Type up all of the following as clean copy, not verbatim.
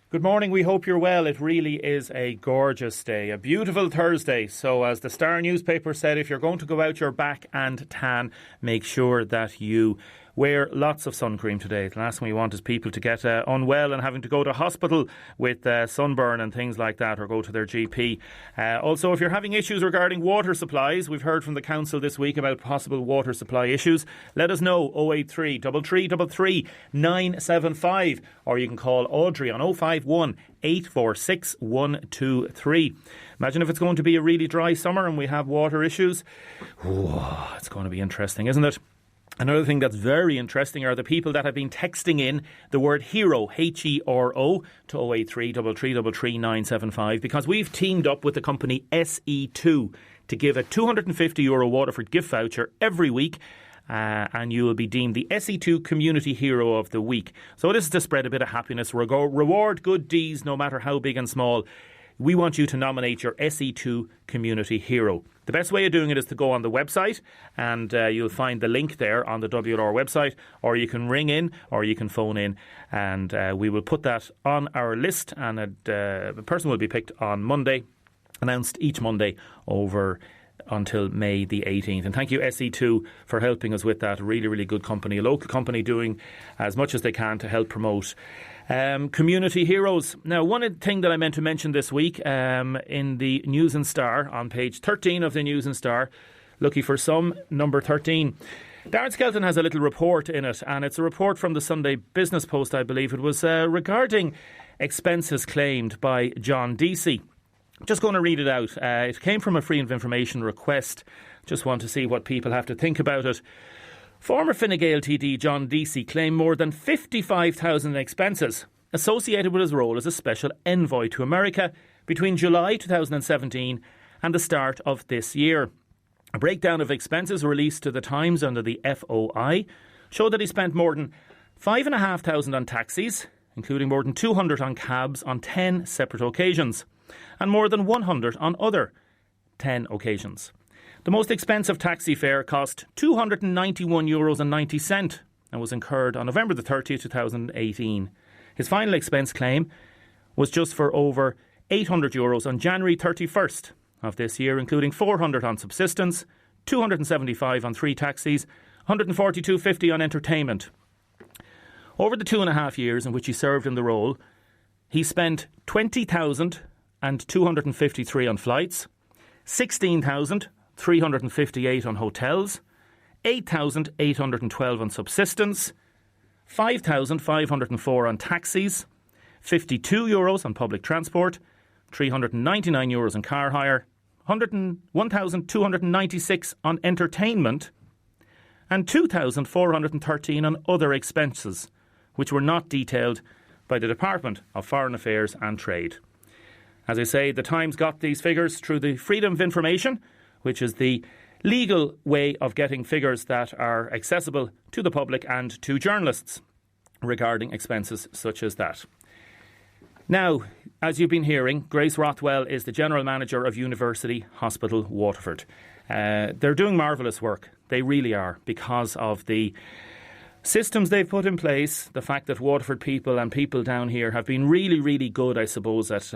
Good morning, we hope you're well. It really is a gorgeous day, a beautiful Thursday. So as the Star newspaper said, if you're going to go out your back and tan, make sure that you wear lots of sun cream today. The last thing we want is people to get unwell and having to go to hospital with sunburn and things like that, or go to their GP. Also, if you're having issues regarding water supplies, we've heard from the council this week about possible water supply issues. Let us know, 083 3333 975, or you can call Audrey on 051 846 123. Imagine if it's going to be a really dry summer and we have water issues. Ooh, it's going to be interesting, isn't it? Another thing that's very interesting are the people that have been texting in the word hero, HERO, to 083 3333 975, because we've teamed up with the company SE2 to give a €250 Waterford gift voucher every week. And you will be deemed the SE2 Community Hero of the Week. So this is to spread a bit of happiness, reward good deeds no matter how big and small. We want you to nominate your SE2 Community Hero. The best way of doing it is to go on the website, and you'll find the link there on the WLR website, or you can ring in or you can phone in, and we will put that on our list, and a person will be picked on Monday, announced each Monday over until May the 18th. And thank you, SE2, for helping us with that. Really, really good company, a local company doing as much as they can to help promote community heroes. Now, one thing that I meant to mention this week in the News and Star, on page 13 of the News and Star, lucky for some, number 13, Darren Skelton has a little report in it, and it's a report from the Sunday Business Post, I believe it was, regarding expenses claimed by John Deise. Just going to read it out. It came from a Freedom of Information request. Just want to see what people have to think about it. Former Fine Gael TD John Deise claimed more than $55,000 in expenses associated with his role as a special envoy to America between July 2017 and the start of this year. A breakdown of expenses released to the Times under the FOI showed that he spent more than $5,500 on taxis, including more than 200 on cabs on 10 separate occasions, and more than 100 on other 10 occasions. The most expensive taxi fare cost €291.90 and was incurred on November the 30th, 2018. His final expense claim was just for over €800 on January 31st of this year, including 400 on subsistence, 275 on 3 taxis, 142.50 on entertainment. Over the 2.5 years in which he served in the role, he spent $20,253 on flights, $16,358 on hotels, $8,812 on subsistence, €5,504 on taxis, €52 on public transport, €399 on car hire, $1,296 on entertainment, and $2,413 on other expenses, which were not detailed by the Department of Foreign Affairs and Trade. As I say, the Times got these figures through the Freedom of Information, which is the legal way of getting figures that are accessible to the public and to journalists regarding expenses such as that. Now, as you've been hearing, Grace Rothwell is the General Manager of University Hospital Waterford. They're doing marvellous work. They really are, because of the systems they've put in place, the fact that Waterford people and people down here have been really, really good, I suppose, at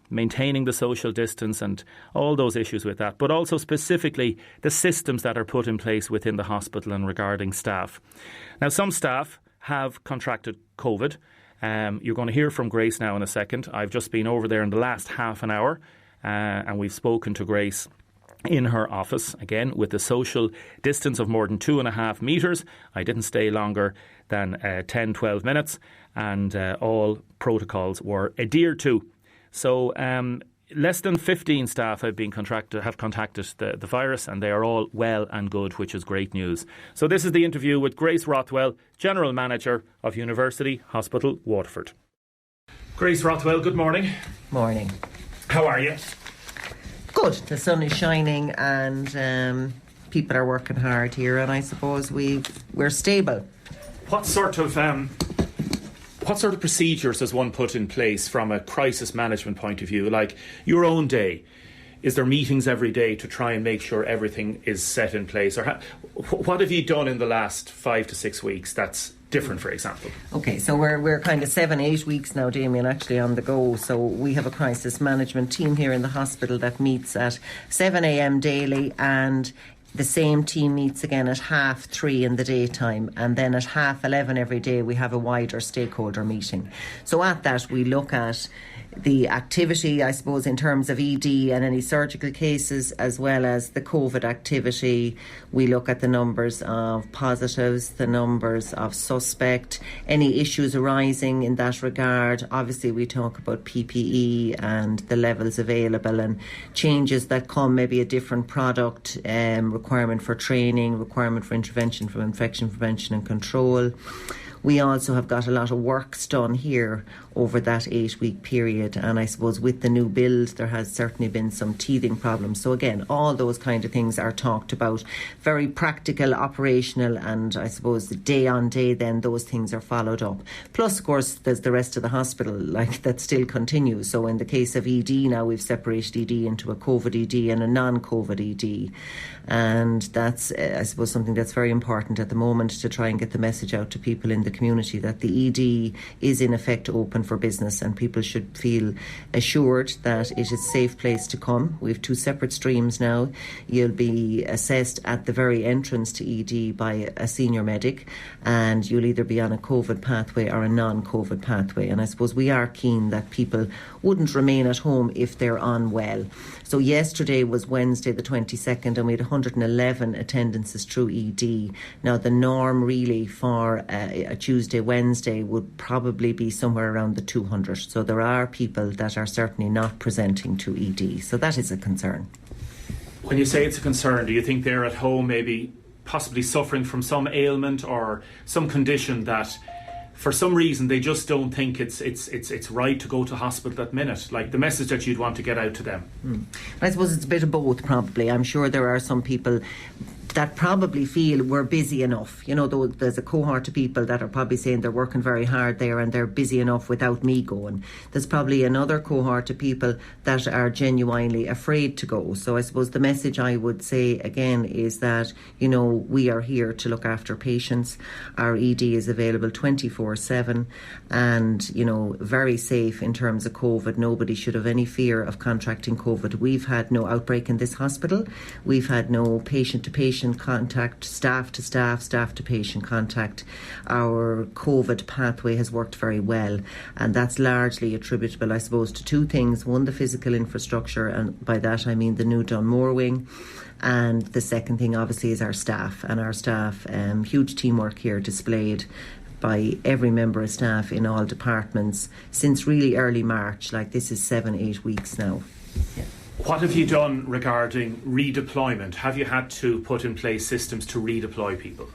maintaining the social distance and all those issues with that, but also specifically the systems that are put in place within the hospital and regarding staff. Now, some staff have contracted COVID. You're going to hear from Grace now in a second. I've just been over there in the last half an hour and we've spoken to Grace in her office, again, with the social distance of more than 2.5 metres. I didn't stay longer than 10-12 minutes, and all protocols were adhered to. So less than 15 staff have contacted the virus, and they are all well and good, which is great news. So this is the interview with Grace Rothwell, General Manager of University Hospital Waterford. Grace Rothwell, good morning. Morning. How are you? Good. The sun is shining and people are working hard here, and I suppose we're stable. What sort of procedures does one put in place from a crisis management point of view? Like your own day, is there meetings every day to try and make sure everything is set in place? Or what have you done in the last 5 to 6 weeks that's different, for example? Okay, so we're kind of 7-8 weeks now, Damien, actually on the go. So we have a crisis management team here in the hospital that meets at 7 a.m. daily, and the same team meets again at 3:30 in the daytime, and then at 11:30 every day we have a wider stakeholder meeting. So at that we look at the activity, I suppose, in terms of ED and any surgical cases, as well as the COVID activity. We look at the numbers of positives, the numbers of suspect, any issues arising in that regard. Obviously, we talk about PPE and the levels available and changes that come, maybe a different product, requirement for training, requirement for intervention from infection prevention and control. We also have got a lot of works done here over that 8-week period, and I suppose with the new build there has certainly been some teething problems. So again, all those kind of things are talked about, very practical, operational, and I suppose the day on day then those things are followed up. Plus of course there's the rest of the hospital that still continues. So in the case of ED now we've separated ED into a COVID ED and a non-COVID ED, and that's I suppose something that's very important at the moment to try and get the message out to people in the community that the ED is in effect open for business, and people should feel assured that it is a safe place to come. We have 2 separate streams now. You'll be assessed at the very entrance to ED by a senior medic, and you'll either be on a COVID pathway or a non-COVID pathway. And I suppose we are keen that people wouldn't remain at home if they're unwell. So yesterday was Wednesday the 22nd, and we had 111 attendances through ED. Now the norm really for a Tuesday, Wednesday would probably be somewhere around the 200. So there are people that are certainly not presenting to ED. So that is a concern. When you say it's a concern, do you think they're at home maybe possibly suffering from some ailment or some condition that for some reason they just don't think it's right to go to hospital that minute? Like the message that you'd want to get out to them. I suppose it's a bit of both probably. I'm sure there are some people that probably feel we're busy enough. You know, though there's a cohort of people that are probably saying they're working very hard there and they're busy enough without me going. There's probably another cohort of people that are genuinely afraid to go. So I suppose the message I would say again is that, you know, we are here to look after patients. Our ED is available 24/7 and, you know, very safe in terms of COVID. Nobody should have any fear of contracting COVID. We've had no outbreak in this hospital. We've had no patient-to-patient contact, staff to staff, staff to patient contact. Our COVID pathway has worked very well, and that's largely attributable, I suppose, to 2 things. One, the physical infrastructure, and by that I mean the new Dunmore wing. And the second thing obviously is our staff, and our staff, huge teamwork here displayed by every member of staff in all departments since really early March. Like this is 7-8 weeks now. Yeah. What have you done regarding redeployment? Have you had to put in place systems to redeploy people?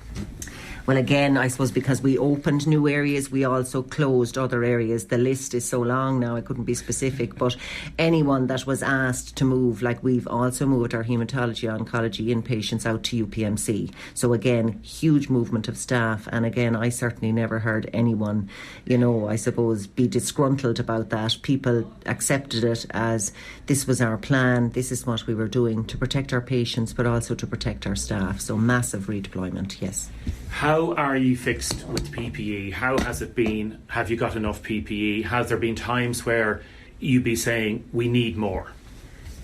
Well, again, I suppose because we opened new areas, we also closed other areas. The list is so long now, I couldn't be specific, but anyone that was asked to move, like we've also moved our haematology oncology inpatients out to UPMC. So again, huge movement of staff, and again, I certainly never heard anyone, you know, I suppose, be disgruntled about that. People accepted it as this was our plan, this is what we were doing to protect our patients, but also to protect our staff. So massive redeployment, yes. How are you fixed with PPE? How has it been? Have you got enough PPE? Has there been times where you'd be saying, we need more?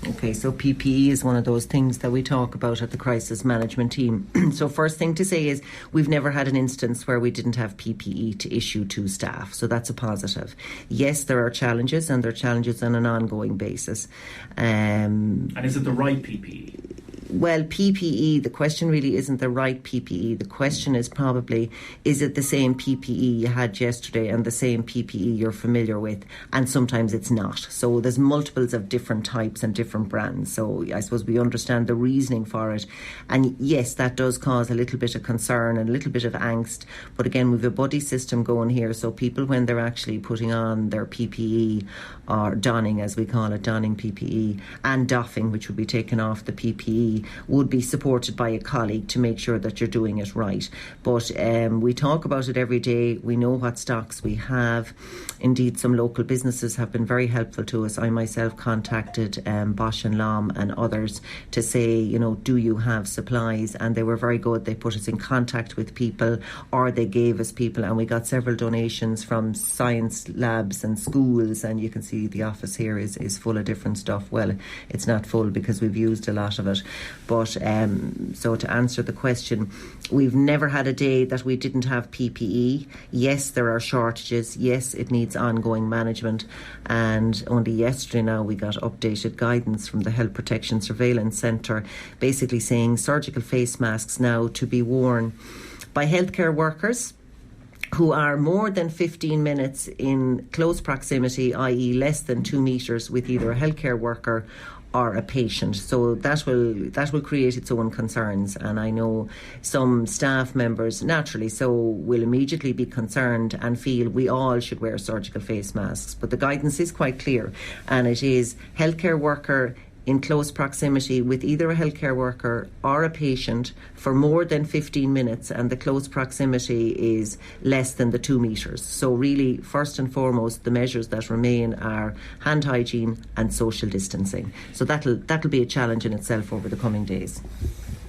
Okay, so PPE is one of those things that we talk about at the crisis management team. So first thing to say is we've never had an instance where we didn't have PPE to issue to staff. So that's a positive. Yes, there are challenges, and there are challenges on an ongoing basis. And is it the right PPE? Well, PPE, the question really isn't the right PPE. The question is probably, is it the same PPE you had yesterday and the same PPE you're familiar with? And sometimes it's not. So there's multiples of different types and different brands. So I suppose we understand the reasoning for it. And yes, that does cause a little bit of concern and a little bit of angst. But again, we've a buddy system going here. So people, when they're actually putting on their PPE, or donning, as we call it, donning PPE, and doffing, which would be taken off the PPE, PPE would be supported by a colleague to make sure that you're doing it right. But we talk about it every day. We know what stocks we have. Indeed, some local businesses have been very helpful to us. I myself contacted Bosch and Lom and others to say, do you have supplies? And they were very good. They put us in contact with people, or they gave us people, and we got several donations from science labs and schools. And you can see the office here is full of different stuff. Well, it's not full because we've used a lot of it. But so to answer the question, we've never had a day that we didn't have PPE. Yes, there are shortages. Yes, it needs ongoing management. And only yesterday now we got updated guidance from the Health Protection Surveillance Centre, basically saying surgical face masks now to be worn by healthcare workers who are more than 15 minutes in close proximity, i.e. less than 2 metres, with either a healthcare worker or a patient. So that will create its own concerns, and I know some staff members naturally so will immediately be concerned and feel we all should wear surgical face masks. But the guidance is quite clear, and it is healthcare worker in close proximity with either a healthcare worker or a patient for more than 15 minutes, and the close proximity is less than the 2 metres. So really, first and foremost, the measures that remain are hand hygiene and social distancing. So that'll be a challenge in itself over the coming days.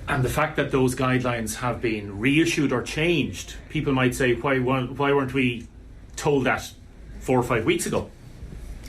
And the fact that those guidelines have been reissued or changed, people might say, why weren't we told that 4 or 5 weeks ago?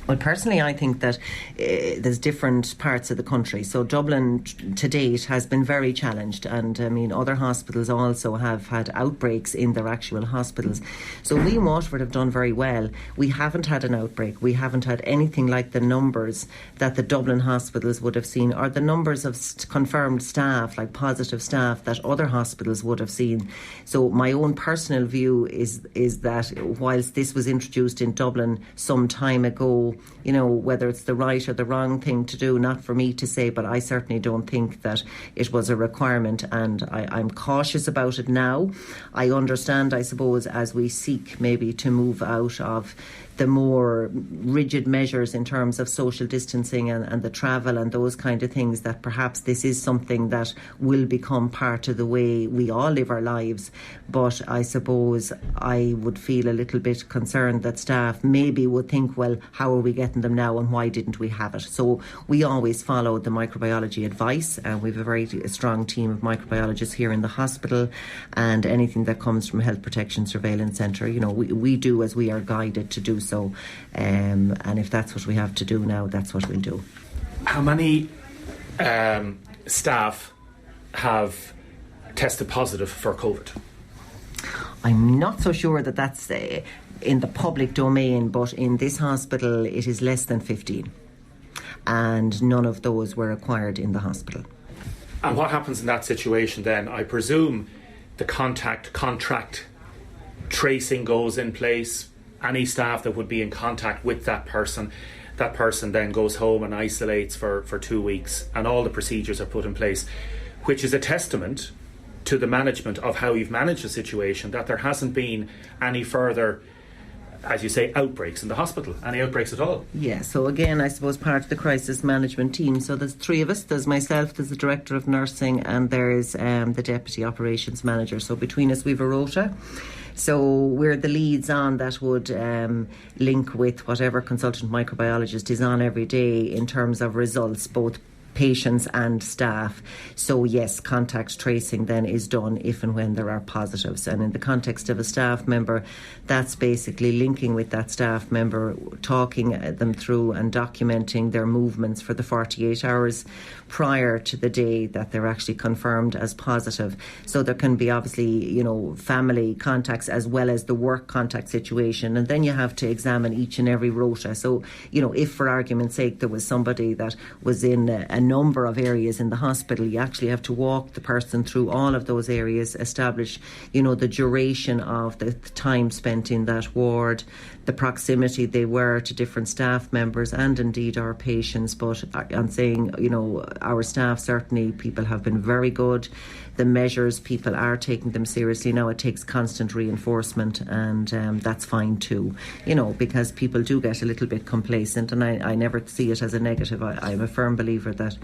Well, personally, I think that there's different parts of the country. So Dublin to date has been very challenged, and I mean other hospitals also have had outbreaks in their actual hospitals. So we in Waterford have done very well. We haven't had an outbreak. We haven't had anything like the numbers that the Dublin hospitals would have seen, or the numbers of confirmed staff, like positive staff, that other hospitals would have seen. So my own personal view is that whilst this was introduced in Dublin some time ago, whether it's the right or the wrong thing to do, not for me to say, but I certainly don't think that it was a requirement, and I'm cautious about it now. I understand, I suppose, as we seek maybe to move out of the more rigid measures in terms of social distancing and the travel and those kind of things, that perhaps this is something that will become part of the way we all live our lives. But I suppose I would feel a little bit concerned that staff maybe would think, well, how are we getting them now and why didn't we have it? So we always follow the microbiology advice, and we have a very strong team of microbiologists here in the hospital, and anything that comes from Health Protection Surveillance Centre, we do as we are guided to do so, and if that's what we have to do now, that's what we'll do. How many staff have tested positive for COVID? I'm not so sure that that's in the public domain, but in this hospital it is less than 15, and none of those were acquired in the hospital. And what happens in that situation then? I presume the contract tracing goes in place. Any staff that would be in contact with that person then goes home and isolates for 2 weeks, and all the procedures are put in place, which is a testament to the management of how you've managed the situation, that there hasn't been any further, as you say, outbreaks in the hospital, any outbreaks at all. Yeah, so again, I suppose part of the crisis management team, so there's 3 of us, there's myself, there's the Director of Nursing, and there's the Deputy Operations Manager. So between us we've a rota. So we're the leads on that would link with whatever consultant microbiologist is on every day in terms of results, both patients and staff. So yes, contact tracing then is done if and when there are positives. And in the context of a staff member, that's basically linking with that staff member, talking them through and documenting their movements for the 48 hours prior to the day that they're actually confirmed as positive. So there can be obviously, family contacts as well as the work contact situation. And then you have to examine each and every rota. So, if for argument's sake there was somebody that was in a number of areas in the hospital, you actually have to walk the person through all of those areas, establish, the duration of the time spent in that ward, the proximity they were to different staff members and indeed our patients. But I'm saying, our staff, certainly people have been very good. The measures, people are taking them seriously now. It takes constant reinforcement, and that's fine too, because people do get a little bit complacent, and I never see it as a negative. I'm a firm believer that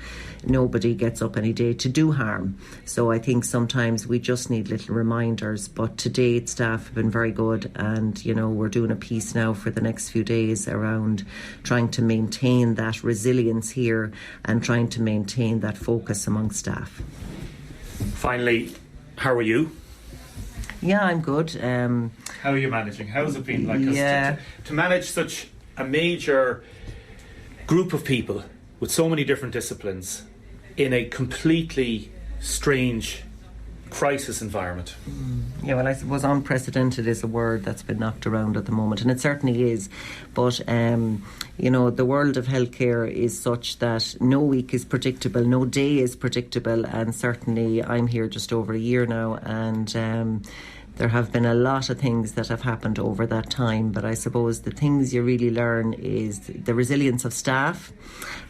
nobody gets up any day to do harm. So I think sometimes we just need little reminders. But to date, staff have been very good, and we're doing a piece now for the next few days around trying to maintain that resilience here and trying to maintain that focus among staff. Finally, how are you? Yeah, I'm good. How are you managing? How's it been? To manage such a major group of people with so many different disciplines in a completely strange crisis environment. Yeah, well, I suppose unprecedented is a word that's been knocked around at the moment, and it certainly is. But, the world of healthcare is such that no week is predictable, no day is predictable, and certainly I'm here just over a year now, and there have been a lot of things that have happened over that time. But I suppose the things you really learn is the resilience of staff,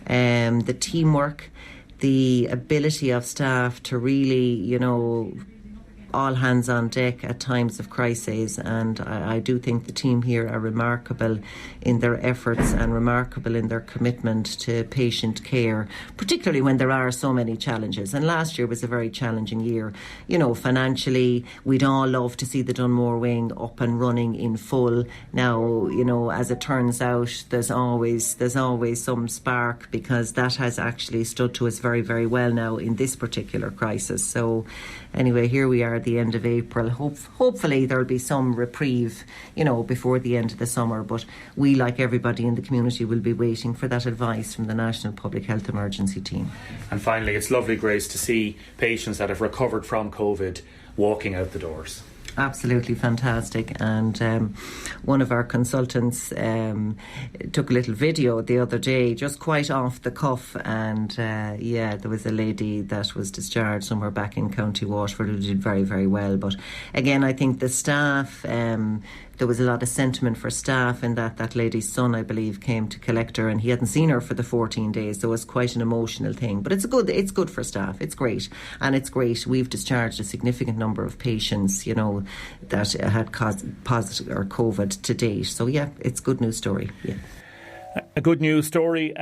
the teamwork, the ability of staff to really, all hands on deck at times of crises. And I do think the team here are remarkable in their efforts and remarkable in their commitment to patient care, particularly when there are so many challenges. And last year was a very challenging year. Financially, we'd all love to see the Dunmore wing up and running in full. Now, as it turns out, there's always some spark, because that has actually stood to us very, very well now in this particular crisis. So anyway, here we are at the end of April. Hopefully there'll be some reprieve, before the end of the summer. But we, like everybody in the community, will be waiting for that advice from the National Public Health Emergency Team. And finally, it's lovely, Grace, to see patients that have recovered from COVID walking out the doors. Absolutely fantastic. And one of our consultants took a little video the other day, just quite off the cuff, and there was a lady that was discharged somewhere back in County Waterford who did very, very well. But again, I think the staff, there was a lot of sentiment for staff in that lady's son, I believe, came to collect her, and he hadn't seen her for the 14 days, so it was quite an emotional thing. But it's good for staff. It's great. And it's great. We've discharged a significant number of patients, that had caused positive or COVID to date. So yeah, it's a good news story. Yeah. A good news story.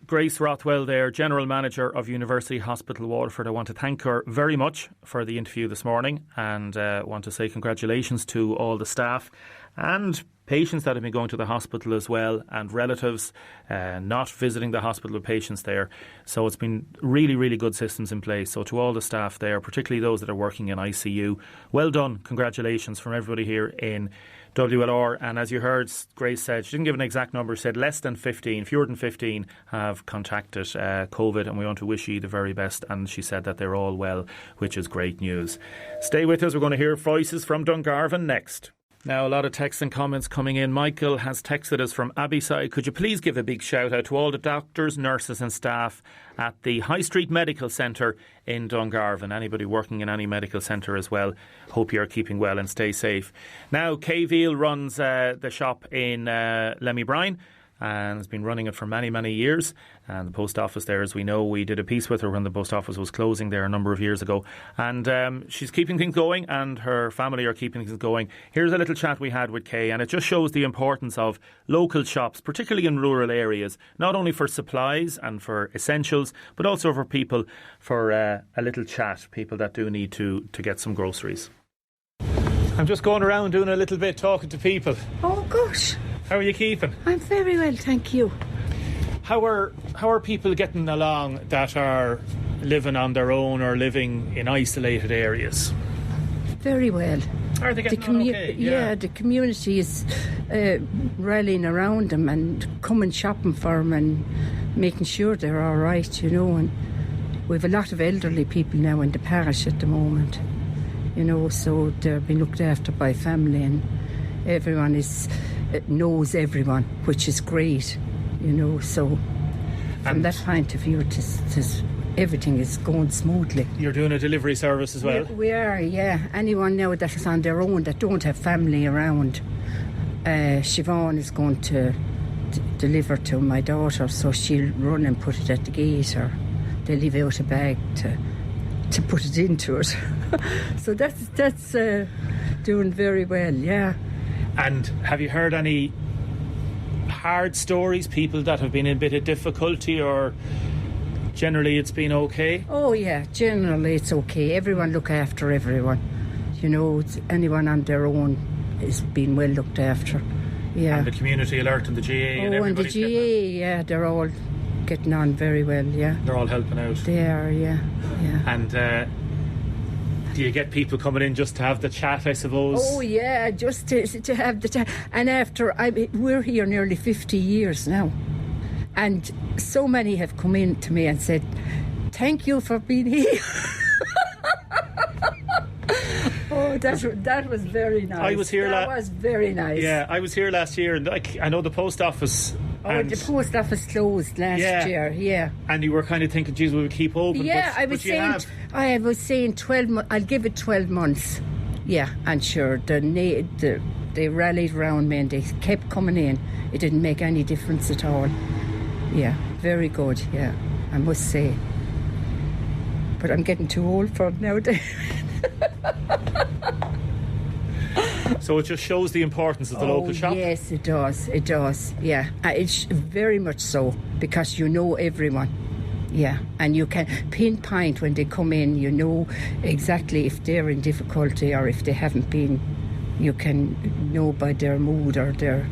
Grace Rothwell there, General Manager of University Hospital Waterford. I want to thank her very much for the interview this morning, and want to say congratulations to all the staff and patients that have been going to the hospital as well, and relatives not visiting the hospital with patients there. So it's been really, really good systems in place. So to all the staff there, particularly those that are working in ICU, well done. Congratulations from everybody here in WLR. And as you heard, Grace said, she didn't give an exact number, said fewer than 15 have contacted COVID, and we want to wish you the very best. And she said that they're all well, which is great news. Stay with us. We're going to hear voices from Dungarvan next. Now, a lot of texts and comments coming in. Michael has texted us from Abbeyside. Could you please give a big shout out to all the doctors, nurses and staff at the High Street Medical Centre in Dungarvan? Anybody working in any medical centre as well. Hope you're keeping well and stay safe. Now, Kay Veal runs the shop in Lemmy Bryan, and has been running it for many, many years. And the post office there, as we know, we did a piece with her when the post office was closing there a number of years ago. And she's keeping things going, and her family are keeping things going. Here's a little chat we had with Kay, and it just shows the importance of local shops, particularly in rural areas, not only for supplies and for essentials, but also for people, for a little chat, people that do need to get some groceries. I'm just going around doing a little bit, talking to people. Oh, gosh. How are you keeping? I'm very well, thank you. How are people getting along that are living on their own or living in isolated areas? Very well. Are they getting on okay? Yeah, the community is rallying around them and coming shopping for them and making sure they're all right, And we have a lot of elderly people now in the parish at the moment, so they're being looked after by family, and everyone knows everyone, which is great, so from that point of view, everything is going smoothly. You're doing a delivery service as well? We are, yeah. Anyone now that is on their own, that don't have family around, Siobhan is going to deliver to my daughter, so she'll run and put it at the gate, or they'll leave out a bag to put it into it. So that's doing very well, yeah. And have you heard any hard stories, people that have been in a bit of difficulty, or generally it's been okay? Oh yeah, generally it's okay. Everyone look after everyone. You know, anyone on their own is being well looked after. Yeah. And the community alert and the GA and everybody's the GA, yeah, they're all getting on very well, yeah. They're all helping out. They are, yeah. And do you get people coming in just to have the chat, I suppose? Oh yeah, just to have the chat. And we're here nearly 50 years now. And so many have come in to me and said, thank you for being here. Oh, that was very nice. I was here. That was very nice. Yeah, I was here last year, and I know the post office. Oh, the post office closed last year. Yeah. And you were kind of thinking, geez, will we keep open? Yeah, I was saying 12 months. I'll give it 12 months. Yeah, and sure, they rallied around me and they kept coming in. It didn't make any difference at all. Yeah, very good. Yeah, I must say. But I'm getting too old for it nowadays. So it just shows the importance of the local shop? Yes, it does, yeah. It's very much so, because you know everyone. Yeah, and you can pinpoint when they come in, you know exactly if they're in difficulty or if they haven't been. You can know by their mood or their,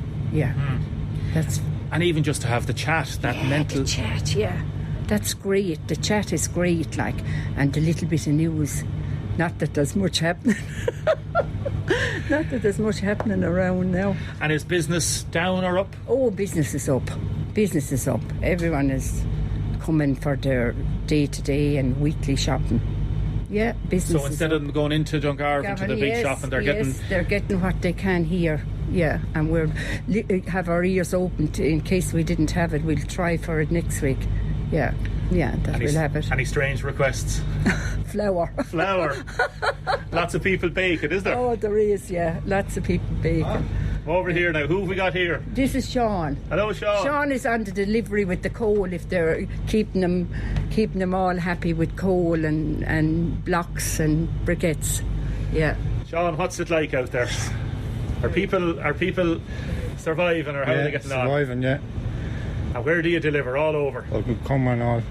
that's... And even just to have the chat, the chat, yeah. That's great. The chat is great, like, and a little bit of news. Not that there's much happening. Not that there's much happening around now. And is business down or up? Oh, business is up. Business is up. Everyone is coming for their day-to-day and weekly shopping. Yeah, business. So instead of them going into Dungarvan to the big shop, and they're getting what they can here. Yeah, and we'll have our ears open in case we didn't have it. We'll try for it next week. Yeah, that we'll have it. Any strange requests? Flour. Lots of people bake it, is there? Oh, there is, yeah. Lots of people bake it. Over here now. Who have we got here? This is Sean. Hello, Sean. Sean is on the delivery with the coal, if they're keeping them all happy with coal and blocks and briquettes. Yeah. Sean, what's it like out there? Are people surviving, or how are they getting on? Surviving, yeah. And where do you deliver? All over? I can come and all.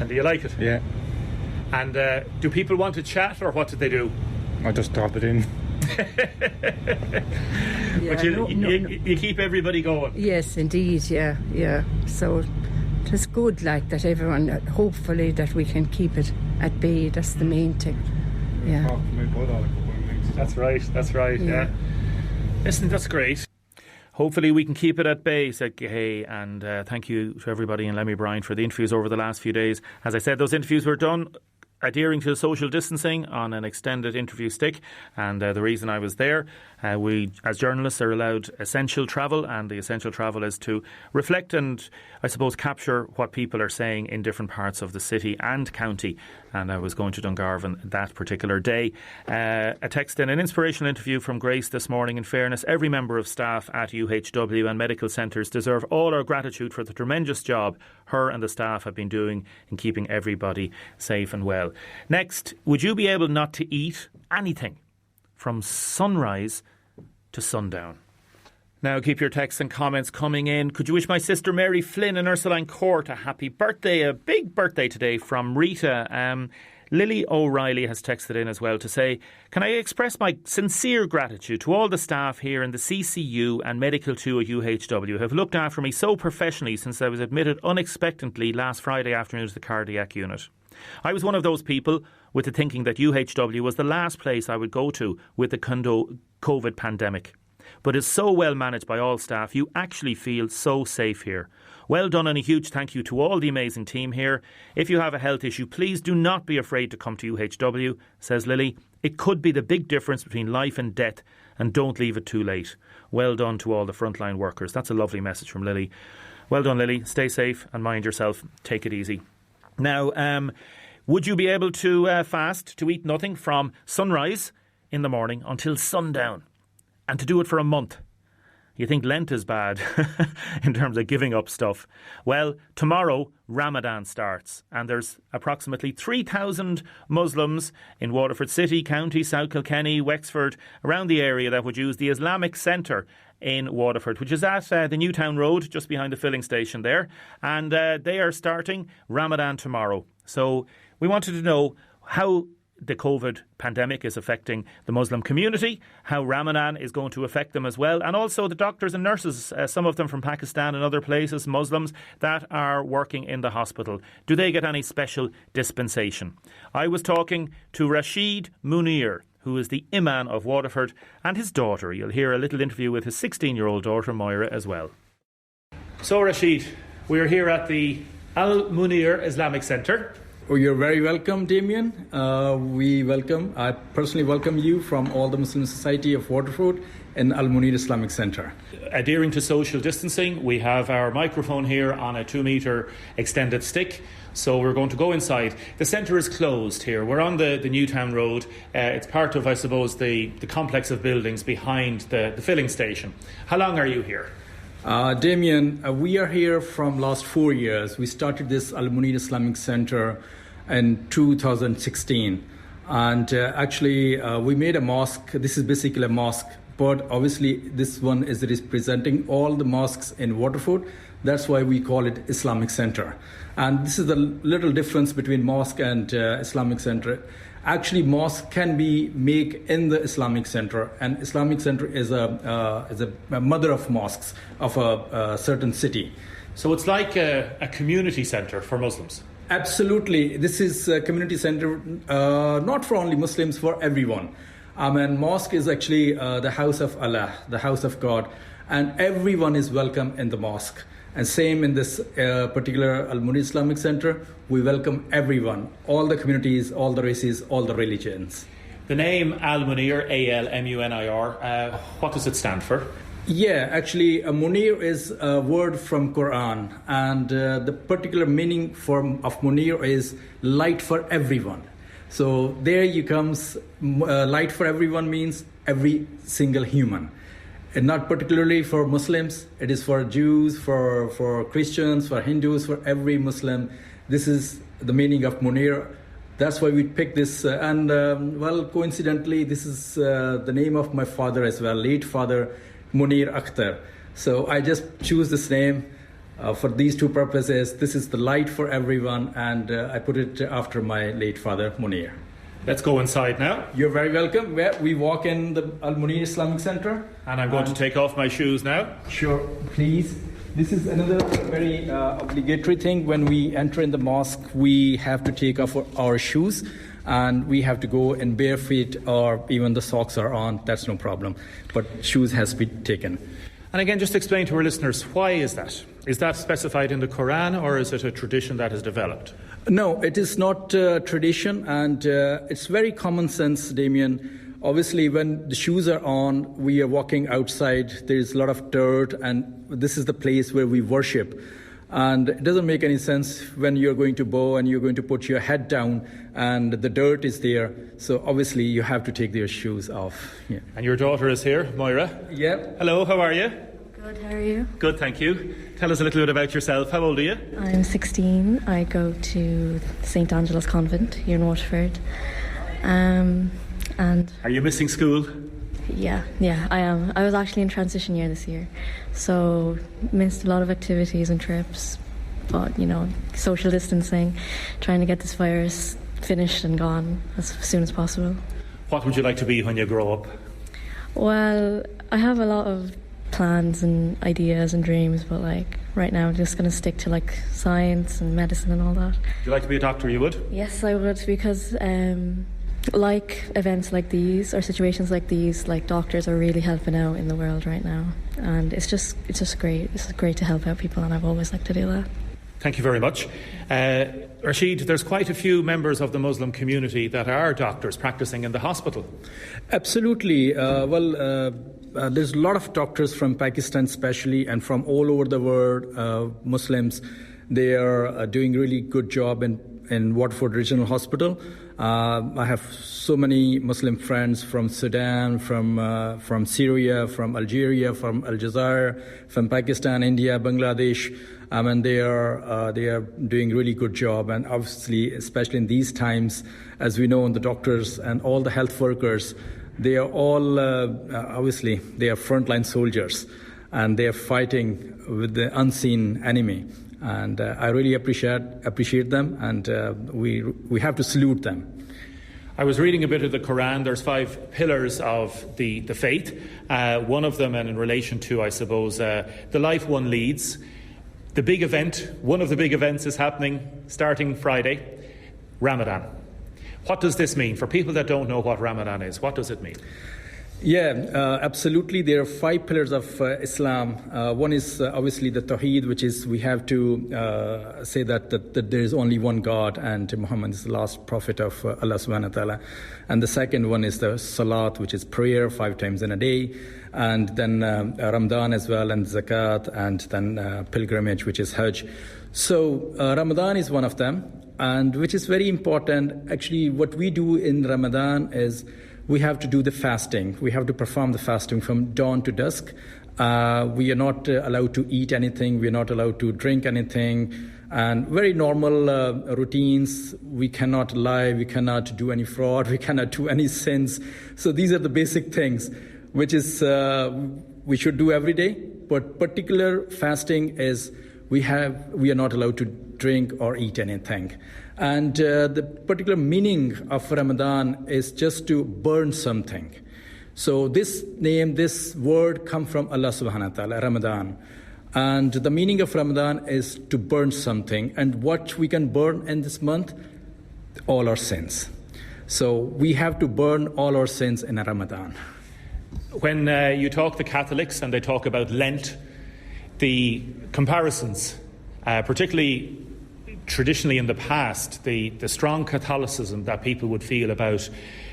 And do you like it? Yeah. And do people want to chat, or what did they do? I just drop it in. But you keep everybody going. Yes, indeed, yeah. So it's good, like, that everyone, hopefully that we can keep it at bay. That's the main thing. Yeah. That's right, yeah. Listen, that's great. Hopefully we can keep it at bay, said Gahey, and thank you to everybody in Lemmy Bryan for the interviews over the last few days. As I said, those interviews were done adhering to social distancing on an extended interview stick, and the reason I was there, we as journalists are allowed essential travel, and the essential travel is to reflect and I suppose capture what people are saying in different parts of the city and county, and I was going to Dungarvan that particular day. A text in an inspirational interview from Grace this morning. In fairness, every member of staff at UHW and medical centres deserve all our gratitude for the tremendous job her and the staff have been doing in keeping everybody safe and well. Next, would you be able not to eat anything from sunrise to sundown? Now, keep your texts and comments coming in. Could you wish my sister Mary Flynn in Ursuline Court a happy birthday? A big birthday today from Rita. Lily O'Reilly has texted in as well to say, can I express my sincere gratitude to all the staff here in the CCU and Medical 2 at UHW who have looked after me so professionally since I was admitted unexpectedly last Friday afternoon to the cardiac unit. I was one of those people with the thinking that UHW was the last place I would go to with the COVID pandemic. But it's so well managed by all staff, you actually feel so safe here. Well done, and a huge thank you to all the amazing team here. If you have a health issue, please do not be afraid to come to UHW, says Lily. It could be the big difference between life and death, and don't leave it too late. Well done to all the frontline workers. That's a lovely message from Lily. Well done, Lily. Stay safe and mind yourself. Take it easy. Now, would you be able to fast, to eat nothing from sunrise in the morning until sundown? And to do it for a month? You think Lent is bad in terms of giving up stuff. Well, tomorrow Ramadan starts, and there's approximately 3,000 Muslims in Waterford City, County, South Kilkenny, Wexford, around the area that would use the Islamic Centre in Waterford, which is at the Newtown Road, just behind the filling station there. And they are starting Ramadan tomorrow. So we wanted to know how the COVID pandemic is affecting the Muslim community, how Ramadan is going to affect them as well, and also the doctors and nurses, some of them from Pakistan and other places, Muslims, that are working in the hospital. Do they get any special dispensation? I was talking to Rashid Munir, who is the Imam of Waterford, and his daughter. You'll hear a little interview with his 16-year-old daughter, Moira, as well. So, Rashid, we're here at the Al Munir Islamic Centre. Oh, you're very welcome, Damien. I personally welcome you from all the Muslim Society of Waterford and Al Munir Islamic Centre. Adhering to social distancing, we have our microphone here on a 2-metre extended stick. So we're going to go inside. The centre is closed here. We're on the Newtown Road. It's part of, I suppose, the complex of buildings behind the filling station. How long are you here? Damien, we are here from last 4 years. We started this Al Munir Islamic Centre in 2016. And actually, we made a mosque. This is basically a mosque. But obviously, this one is representing all the mosques in Waterford. That's why we call it Islamic Centre. And this is the little difference between mosque and Islamic Centre. Actually, mosque can be made in the Islamic Centre, and Islamic Centre is a mother of mosques of a certain city. So it's like a community centre for Muslims? Absolutely. This is a community centre, not for only Muslims, for everyone. And mosque is actually the house of Allah, the house of God, and everyone is welcome in the mosque. And same in this particular Al Munir Islamic Centre, we welcome everyone, all the communities, all the races, all the religions. The name Al Munir, A-L-M-U-N-I-R, what does it stand for? Yeah, actually, Munir is a word from Quran, and the particular meaning of Munir is light for everyone. So there you comes, light for everyone means every single human. And not particularly for Muslims, it is for Jews, for Christians, for Hindus, for every Muslim. This is the meaning of Munir. That's why we picked this. Coincidentally, this is the name of my father as well, late father, Munir Akhtar. So I just choose this name for these two purposes. This is the light for everyone, and I put it after my late father, Munir. Let's go inside now. You're very welcome. We walk in the Al Munir Islamic Centre. And I'm going to take off my shoes now. Sure, please. This is another very obligatory thing. When we enter in the mosque, we have to take off our shoes. And we have to go in bare feet, or even the socks are on. That's no problem. But shoes has to be taken. And again, just explain to our listeners, why is that? Is that specified in the Quran, or is it a tradition that has developed? No, it is not tradition, and it's very common sense, Damien. Obviously, when the shoes are on, we are walking outside, there's a lot of dirt, and this is the place where we worship. And it doesn't make any sense when you're going to bow and you're going to put your head down and the dirt is there. So obviously you have to take your shoes off. Yeah. And your daughter is here, Moira. Yeah. Hello, how are you? Good, how are you? Good, thank you. Tell us a little bit about yourself. How old are you? I'm 16. I go to St. Angela's Convent here in Waterford. And are you missing school? Yeah, I am. I was actually in transition year this year, so missed a lot of activities and trips. But, social distancing, trying to get this virus finished and gone as soon as possible. What would you like to be when you grow up? Well, I have a lot of plans and ideas and dreams, but right now I'm just going to stick to science and medicine and all that. Would you like to be a doctor, you would? Yes, I would, because events like these or situations like these, doctors are really helping out in the world right now, and it's just great. It's great to help out people, and I've always liked to do that. Thank you very much. Rashid, there's quite a few members of the Muslim community that are doctors practicing in the hospital. Absolutely. There's a lot of doctors from Pakistan especially, and from all over the world, Muslims. They are doing really good job in in Waterford Regional Hospital. I have so many Muslim friends from Sudan, from Syria, from Algeria, from Aljazair, from Pakistan, India, Bangladesh. And they are doing really good job. And obviously, especially in these times, as we know, the doctors and all the health workers, they are all obviously they are frontline soldiers, and they are fighting with the unseen enemy. And I really appreciate them, and we have to salute them. I was reading a bit of the Quran. There's 5 pillars of the faith. One of them, and in relation to, I suppose, the life one leads. The big event, one of the big events is happening starting Friday, Ramadan. What does this mean? For people that don't know what Ramadan is, what does it mean? Yeah, absolutely. There are 5 pillars of Islam. One is obviously the Tawheed, which is we have to say that there is only one God and Muhammad is the last prophet of Allah subhanahu wa ta'ala. And the second one is the Salat, which is prayer 5 times in a day. And then Ramadan as well, and Zakat, and then pilgrimage, which is Hajj. So Ramadan is one of them, and which is very important. Actually, what we do in Ramadan is we have to do the fasting. We have to perform the fasting from dawn to dusk. We are not allowed to eat anything. We are not allowed to drink anything. And very normal routines. We cannot lie. We cannot do any fraud. We cannot do any sins. So these are the basic things, which is we should do every day. But particular fasting is we are not allowed to drink or eat anything. And the particular meaning of Ramadan is just to burn something. So this word come from Allah subhanahu wa ta'ala, Ramadan. And the meaning of Ramadan is to burn something. And what we can burn in this month? All our sins. So we have to burn all our sins in Ramadan. When you talk to Catholics and they talk about Lent, the comparisons, particularly traditionally in the past, the strong Catholicism that people would feel about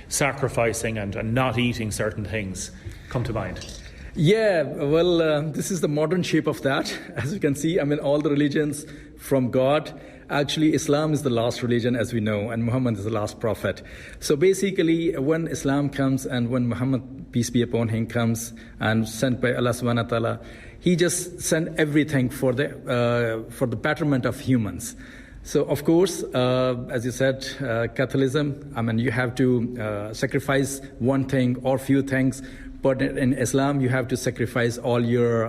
sacrificing and not eating certain things come to mind. Yeah, well, this is the modern shape of that. As you can see, I mean, all the religions from God. Actually, Islam is the last religion, as we know, and Muhammad is the last prophet. So basically, when Islam comes and when Muhammad, peace be upon him, comes and sent by Allah subhanahu wa ta'ala, he just sent everything for the betterment of humans. So, of course, as you said, Catholicism, I mean, you have to sacrifice one thing or few things, but in Islam, you have to sacrifice all your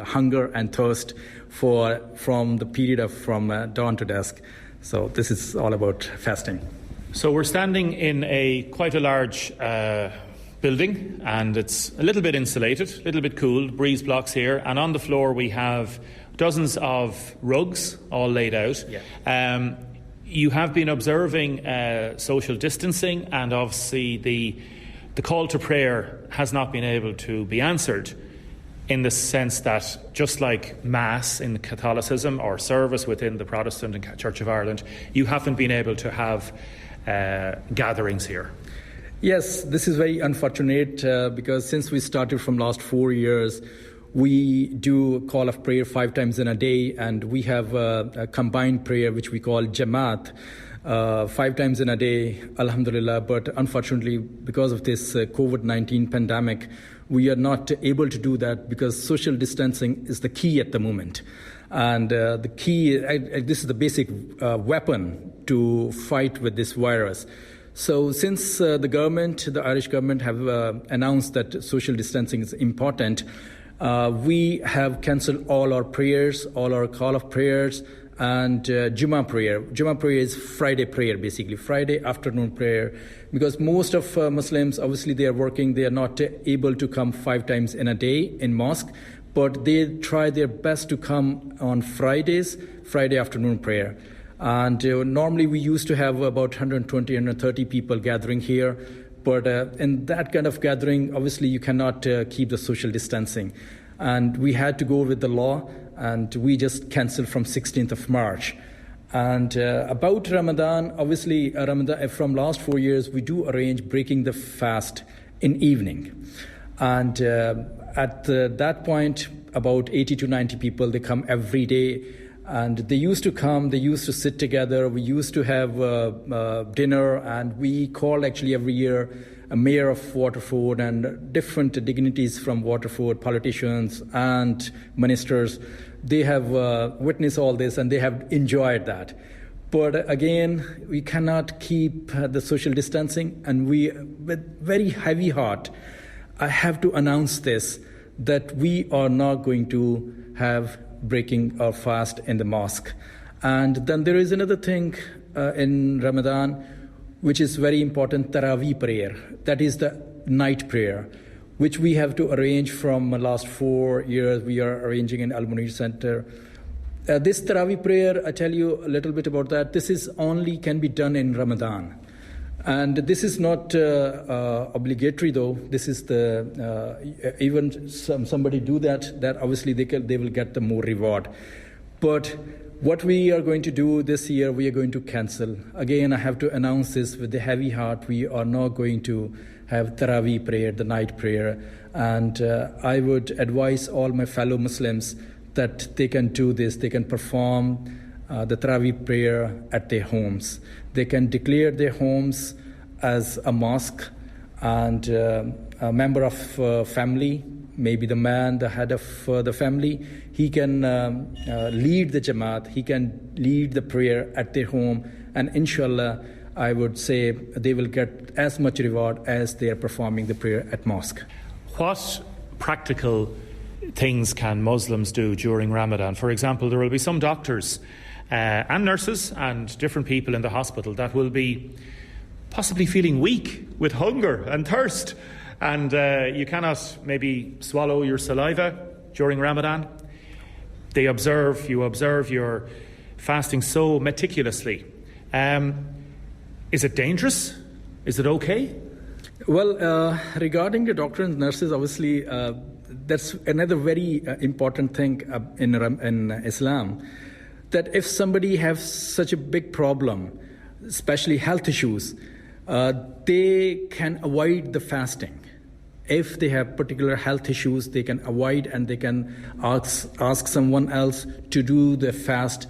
hunger and thirst from the period of from dawn to dusk. So this is all about fasting. So we're standing in quite a large building, and it's a little bit insulated, a little bit cool, breeze blocks here, and on the floor we have dozens of rugs all laid out. Yeah. You have been observing social distancing, and obviously the call to prayer has not been able to be answered, in the sense that just like Mass in Catholicism or service within the Protestant and Church of Ireland, you haven't been able to have gatherings here. Yes, this is very unfortunate because since we started from last 4 years, we do a call of prayer 5 times in a day, and we have a combined prayer which we call Jamaat 5 times in a day, alhamdulillah. But unfortunately, because of this COVID-19 pandemic, we are not able to do that because social distancing is the key at the moment. And the key, this is the basic weapon to fight with this virus. So since the Irish government have announced that social distancing is important, we have cancelled all our prayers, all our call of prayers, and Jummah prayer. Jummah prayer is Friday prayer, basically, Friday afternoon prayer, because most of Muslims, obviously they are working, they are not able to come 5 times in a day in mosque, but they try their best to come on Fridays, Friday afternoon prayer. And normally we used to have about 120, 130 people gathering here. But in that kind of gathering, obviously you cannot keep the social distancing. And we had to go with the law, and we just canceled from 16th of March. And about Ramadan, obviously Ramadan, from last 4 years, we do arrange breaking the fast in evening. And at that point, about 80 to 90 people, they come every day. And they used to come, they used to sit together, we used to have dinner, and we called actually every year a mayor of Waterford and different dignitaries from Waterford, politicians and ministers. They have witnessed all this and they have enjoyed that. But again, we cannot keep the social distancing, and we, with very heavy heart, I have to announce this, that we are not going to have breaking our fast in the mosque. And then there is another thing in Ramadan, which is very important, Taraweeh prayer. That is the night prayer, which we have to arrange from the last 4 years. We are arranging in Islamic Centre. This Taraweeh prayer, I tell you a little bit about that. This is only can be done in Ramadan. And this is not obligatory, though. This is the even somebody do that obviously they will get the more reward. But what we are going to do this year, we are going to cancel. Again, I have to announce this with a heavy heart. We are not going to have Taraweeh prayer, the night prayer. And I would advise all my fellow Muslims that they can do this. They can perform the Taraweeh prayer at their homes. They can declare their homes as a mosque, and a member of family, maybe the man, the head of the family, he can lead the Jamaat, he can lead the prayer at their home, and inshallah, I would say they will get as much reward as they are performing the prayer at mosque. What practical things can Muslims do during Ramadan? For example, there will be some doctors and nurses and different people in the hospital that will be possibly feeling weak with hunger and thirst, and you cannot maybe swallow your saliva during Ramadan. You observe your fasting so meticulously. Is it dangerous? Is it okay? Well, regarding the doctors and nurses, obviously that's another very important thing in Islam, that if somebody has such a big problem, especially health issues, they can avoid the fasting. If they have particular health issues, they can avoid, and they can ask someone else to do the fast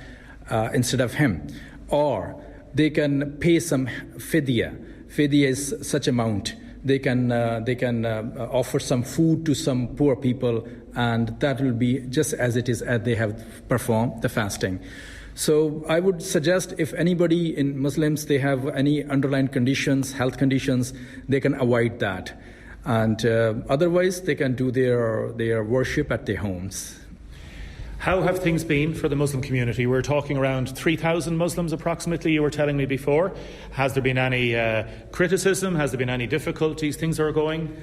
instead of him. Or they can pay some fidya. Fidya is such amount. They can offer some food to some poor people, and that will be just as it is as they have performed the fasting. So I would suggest if anybody in Muslims, they have any underlying conditions, health conditions, they can avoid that. And otherwise, they can do their worship at their homes. How have things been for the Muslim community? We're talking around 3,000 Muslims approximately, you were telling me before. Has there been any criticism? Has there been any difficulties? Things are going?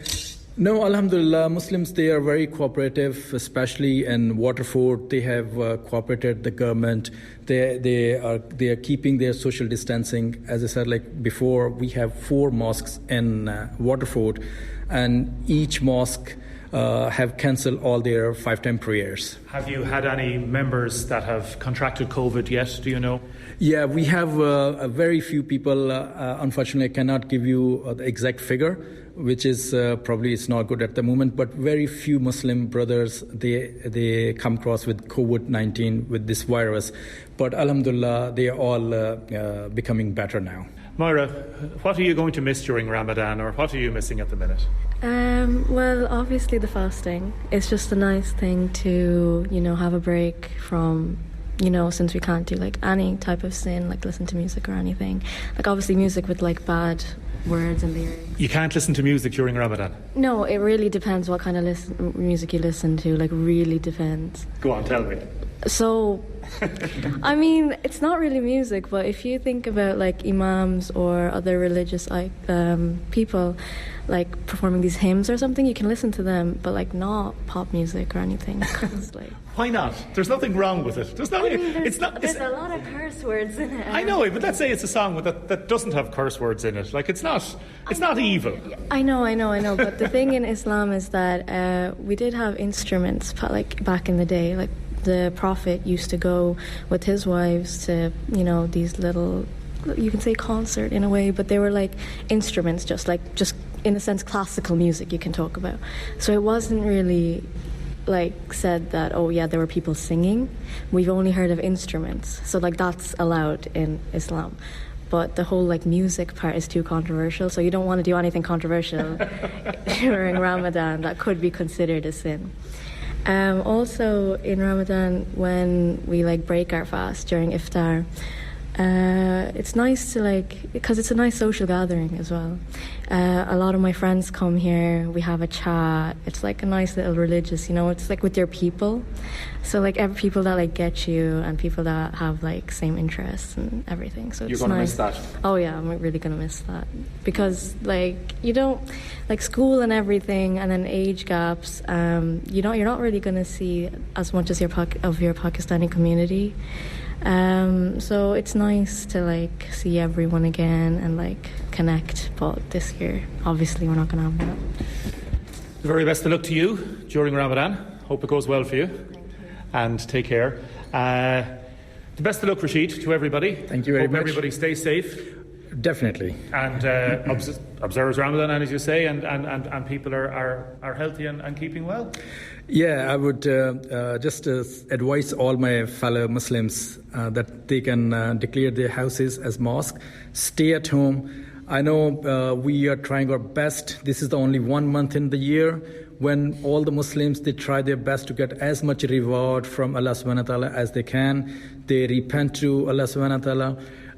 No, alhamdulillah, Muslims, they are very cooperative, especially in Waterford. They have cooperated the government. They are keeping their social distancing. As I said, like before, we have 4 mosques in Waterford, and each mosque have cancelled all their 5-time prayers. Have you had any members that have contracted COVID yet, do you know? Yeah, we have a very few people. Unfortunately, I cannot give you the exact figure, which is probably it's not good at the moment, but very few Muslim brothers, they come across with COVID-19, with this virus. But alhamdulillah, they are all becoming better now. Moira, what are you going to miss during Ramadan, or what are you missing at the minute? Well, obviously the fasting. It's just a nice thing to, have a break from, since we can't do like any type of sin, like listen to music or anything. Like obviously music with like bad words and lyrics. You can't listen to music during Ramadan? No, it really depends what kind of music you listen to, like really depends. Go on, tell me. So, I mean, it's not really music, but if you think about like imams or other religious people like performing these hymns or something, you can listen to them, but like not pop music or anything. Like, why not? There's nothing wrong with it. There's a lot of curse words in it. I know, but let's say it's a song that doesn't have curse words in it. Like it's not evil. I know. But the thing in Islam is that we did have instruments like back in the day, like. The Prophet used to go with his wives to, these little, you can say concert in a way, but they were like instruments, just in a sense classical music you can talk about. So it wasn't really said that, oh yeah, there were people singing. We've only heard of instruments, so that's allowed in Islam. But the whole music part is too controversial, so you don't want to do anything controversial during Ramadan that could be considered a sin. Also in Ramadan, when we break our fast during iftar, it's nice to because it's a nice social gathering as well. A lot of my friends come here, we have a chat. It's a nice little religious, it's with your people. So people that get you and people that have same interests and everything. So you're going to miss that. Oh yeah, I'm really going to miss that because you don't school and everything, and then age gaps. You're not really going to see as much as your Pakistani community. So it's nice to see everyone again and connect. But this year, obviously, we're not going to have that. The very best of luck to you during Ramadan. Hope it goes well for you. Thank you. And take care. The best of luck, Rashid, to everybody. Thank you very much. Everybody stay safe. Definitely. And observes Ramadan, and as you say, and people are healthy and keeping well. Yeah, I would just advise all my fellow Muslims that they can declare their houses as mosque. Stay at home. I know we are trying our best. This is the only 1 month in the year when all the Muslims, they try their best to get as much reward from Allah subhanahu wa ta'ala as they can. They repent to Allah subhanahu wa ta'ala.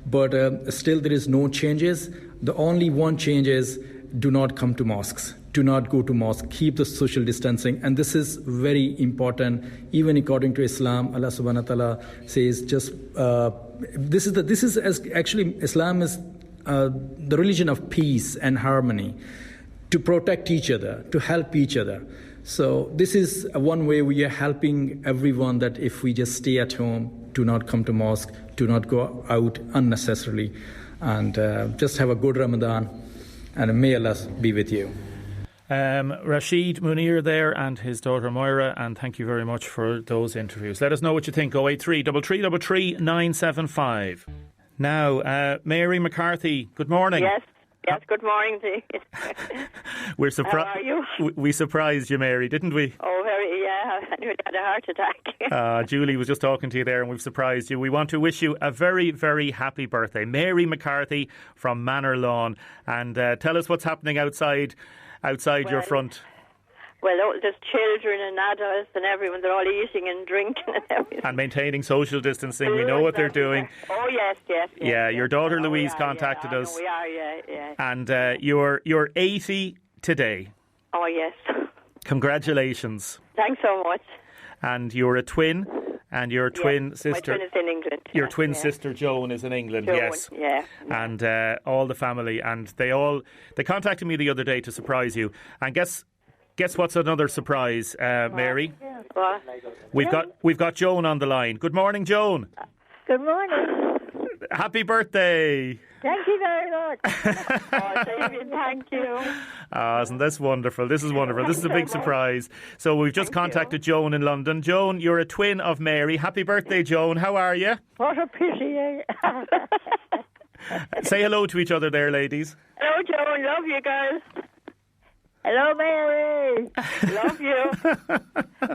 But still there is no changes. The only one change is do not come to mosques. Do not go to mosque. Keep the social distancing. And this is very important. Even according to Islam, Allah subhanahu wa ta'ala says actually Islam is the religion of peace and harmony, to protect each other, to help each other. So this is one way we are helping everyone, that if we just stay at home, do not come to mosque, do not go out unnecessarily, and just have a good Ramadan, and may Allah be with you. Rashid Munir there and his daughter Moira, and thank you very much for those interviews. Let us know what you think. 083 333 975. Now, Mary McCarthy, good morning. Yes, good morning to you. We're surprised. How are you? We surprised you, Mary, didn't we? Oh, I nearly had a heart attack. Julie was just talking to you there and we've surprised you. We want to wish you a very, very happy birthday. Mary McCarthy from Manor Lawn. And tell us what's happening outside your front. Well, there's children and adults and everyone. They're all eating and drinking and everything. And maintaining social distancing. We know what they're doing. Oh, yes. Yeah, your daughter Louise contacted us. We are, yeah. And you're 80 today. Oh, yes. Congratulations. Thanks so much. And you're a twin. And your twin sister... My twin is in England. Your twin sister Joan is in England, yes. Yeah. And all the family. And they contacted me the other day to surprise you. And guess what's another surprise, Mary? What? We've got Joan on the line. Good morning, Joan. Good morning. Happy birthday. Thank you very much. Damien, thank you. Isn't this wonderful? This is wonderful. This is a big surprise. So we've just contacted Joan in London. Joan, you're a twin of Mary. Happy birthday, Joan. How are you? What a pity. Say hello to each other there, ladies. Hello, Joan. Love you, girls. Hello, Mary. Love you.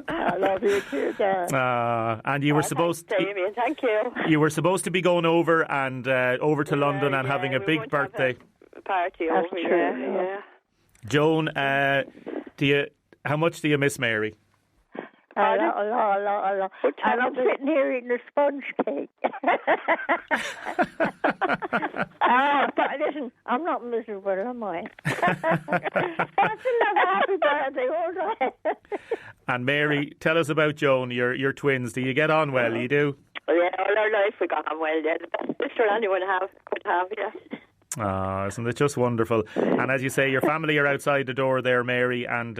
I love you too, Dan. And you were supposed to... Damien, thank you. You were supposed to be going over to London and having a big birthday. Party That's over true, yeah. Joan, how much do you miss Mary? A lot. And I'm sitting here eating a sponge cake. But listen, I'm not miserable, am I? I still have a happy birthday, won't I? And Mary, tell us about Joan, your twins. Do you get on well? You do? Yeah, all our life we got on well, yeah. The best sister anyone could have, yeah. Isn't it just wonderful? And as you say, your family are outside the door there, Mary, and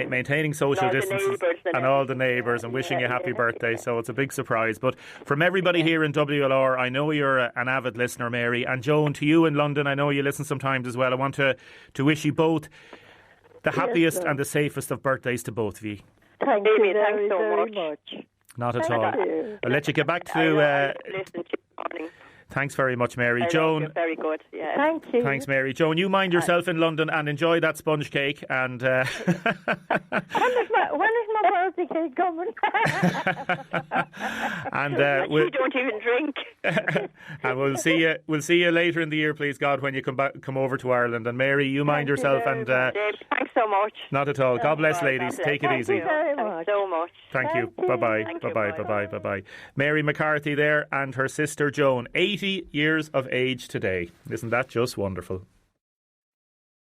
maintaining social distances and all the neighbours and wishing you happy birthday. So it's a big surprise. But from everybody here in WLR, I know you're an avid listener, Mary. And Joan, to you in London, I know you listen sometimes as well. I want to wish you both the happiest and the safest of birthdays to both of you. Thank you very, very much. Not at all. I'll let you get back to... Thanks very much, Mary. I like Joan. it. Very good. Yeah. Thank you. Thanks, Mary. Joan, you mind yourself in London and enjoy that sponge cake. And When is my birthday cake coming? and You don't even drink. and we'll see you. We'll see you later in the year, please God, when you come over to Ireland. And Mary, you mind yourself. And Dave, thanks so much. not at all. God bless, ladies. Take it easy. Thank you very Thanks much. so much. Thank you. Thank you. Bye bye. Thank Bye you. bye. Bye. Bye bye. Bye bye. Mary McCarthy there and her sister Joan, 80 years of age today. Isn't that just wonderful?